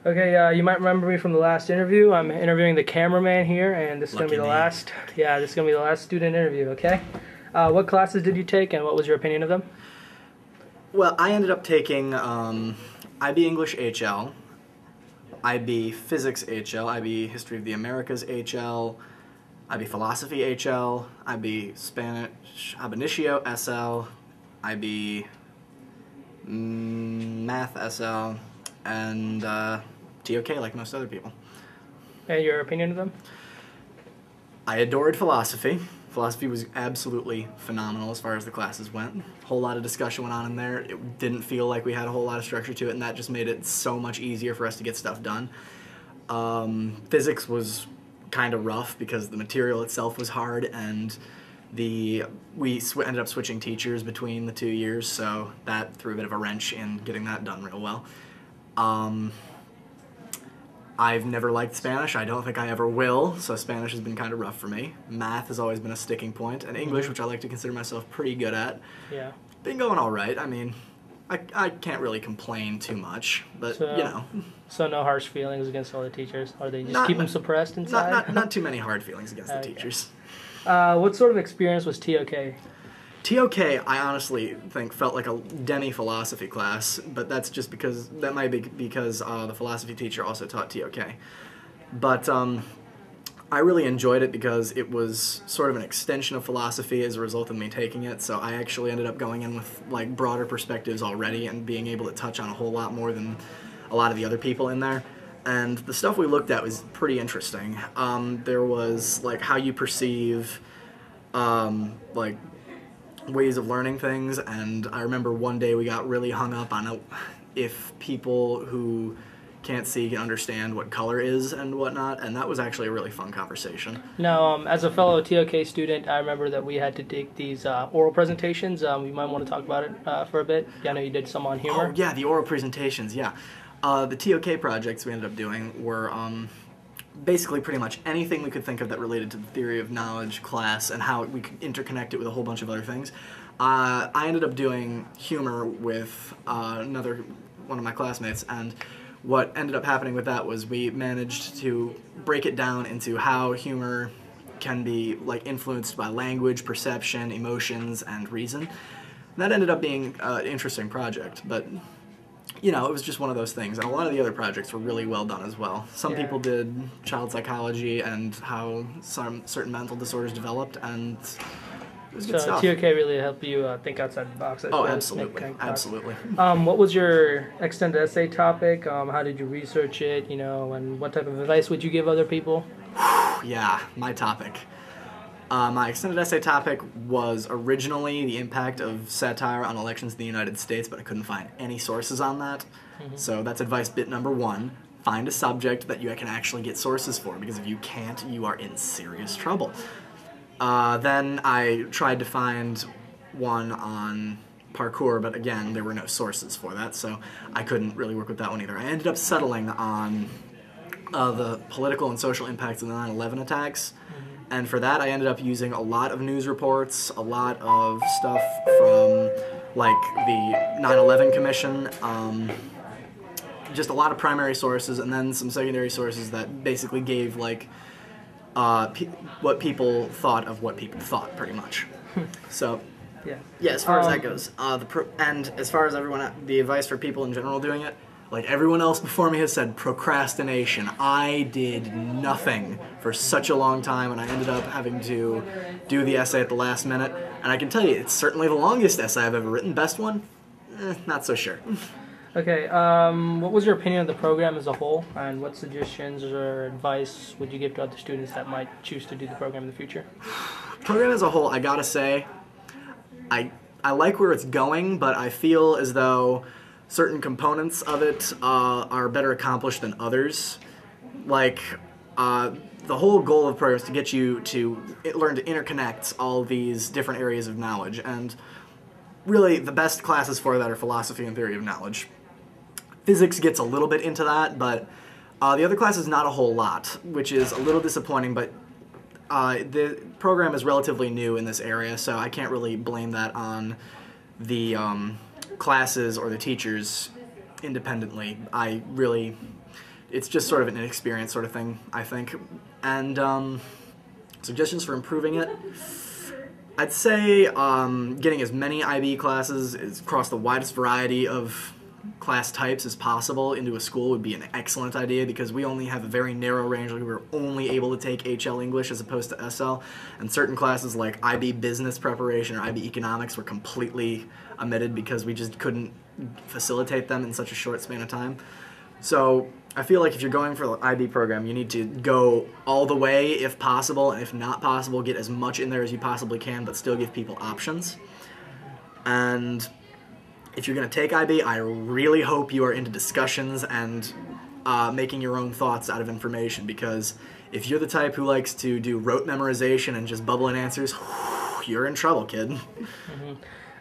Okay, you might remember me from the last interview. I'm interviewing the cameraman here, and this is going to be the last. Yeah, this is going to be the last student interview. Okay. What classes did you take, and what was your opinion of them? Well, I ended up taking IB English HL, IB Physics HL, IB History of the Americas HL, IB Philosophy HL, IB Spanish Ab Initio SL, IB Math SL, and TOK like most other people. And your opinion of them? I adored philosophy. Philosophy was absolutely phenomenal as far as the classes went. A whole lot of discussion went on in there. It didn't feel like we had a whole lot of structure to it, and that just made it so much easier for us to get stuff done. Physics was kind of rough because the material itself was hard, and we ended up switching teachers between the 2 years, so that threw a bit of a wrench in getting that done real well. I've never liked Spanish. I don't think I ever will, so Spanish has been kind of rough for me. Math has always been a sticking point, and English, which I like to consider myself pretty good at. Yeah. Been going all right. I mean, I can't really complain too much, but, So, you know. So no harsh feelings against all the teachers? Or they just keep them suppressed inside? Not too many hard feelings against the teachers. What sort of experience was TOK? TOK, I honestly think felt like a demi-philosophy class, but that's just because, that might be because the philosophy teacher also taught TOK. But I really enjoyed it because it was sort of an extension of philosophy as a result of me taking it, so I actually ended up going in with like broader perspectives already and being able to touch on a whole lot more than a lot of the other people in there. And the stuff we looked at was pretty interesting. There was like how you perceive like ways of learning things, and I remember one day we got really hung up on if people who can't see can understand what color is and whatnot, and that was actually a really fun conversation. Now, as a fellow TOK student, I remember that we had to take these oral presentations. You might want to talk about it for a bit. Yeah, I know you did some on humor. Oh yeah, the oral presentations, yeah. The TOK projects we ended up doing were basically pretty much anything we could think of that related to the theory of knowledge class and how we could interconnect it with a whole bunch of other things. I ended up doing humor with another one of my classmates, and what ended up happening with that was we managed to break it down into how humor can be like influenced by language, perception, emotions, and reason. And that ended up being an interesting project, but you know, it was just one of those things, and a lot of the other projects were really well done as well. Some people did child psychology and how some certain mental disorders developed, and it was good stuff. So TOK really helped you think outside the box. Oh, absolutely, absolutely. What was your extended essay topic? How did you research it? You know, and what type of advice would you give other people? Yeah, my topic. My extended essay topic was originally the impact of satire on elections in the United States, but I couldn't find any sources on that. So that's advice bit number one. Find a subject that you can actually get sources for, because if you can't, you are in serious trouble. Then I tried to find one on parkour, but again, there were no sources for that, so I couldn't really work with that one either. I ended up settling on the political and social impacts of the 9/11 attacks. And for that, I ended up using a lot of news reports, a lot of stuff from, like, the 9/11 Commission, just a lot of primary sources, and then some secondary sources that basically gave, like, what people thought of what people thought, pretty much. So, yeah, as far as that goes. And as far as the advice for people in general doing it, like everyone else before me has said, procrastination. I did nothing for such a long time, and I ended up having to do the essay at the last minute. And I can tell you, it's certainly the longest essay I've ever written. Best one? Not so sure. Okay, what was your opinion of the program as a whole, and what suggestions or advice would you give to other students that might choose to do the program in the future? Program as a whole, I gotta say, I like where it's going, but I feel as though certain components of it are better accomplished than others. Like, the whole goal of the program is to get you to learn to interconnect all these different areas of knowledge, and really the best classes for that are philosophy and theory of knowledge. Physics gets a little bit into that, but the other classes not a whole lot, which is a little disappointing, but the program is relatively new in this area, so I can't really blame that on the classes or the teachers independently. I really it's just sort of an inexperienced sort of thing, I think. And suggestions for improving it? I'd say getting as many IB classes across the widest variety of class types as possible into a school would be an excellent idea, because we only have a very narrow range. Like, we were only able to take HL English as opposed to SL, and certain classes like IB Business Preparation or IB Economics were completely omitted because we just couldn't facilitate them in such a short span of time. So I feel like if you're going for the IB program, you need to go all the way if possible, and if not possible, get as much in there as you possibly can, but still give people options. And if you're going to take IB, I really hope you are into discussions and making your own thoughts out of information, because if you're the type who likes to do rote memorization and just bubble in answers, you're in trouble, kid. Mm-hmm.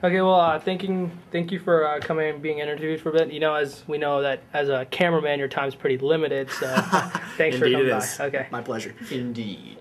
Okay, well, thank you for coming and being interviewed for a bit. You know, as we know that as a cameraman, your time's pretty limited, so thanks for coming by. Okay. My pleasure. Indeed.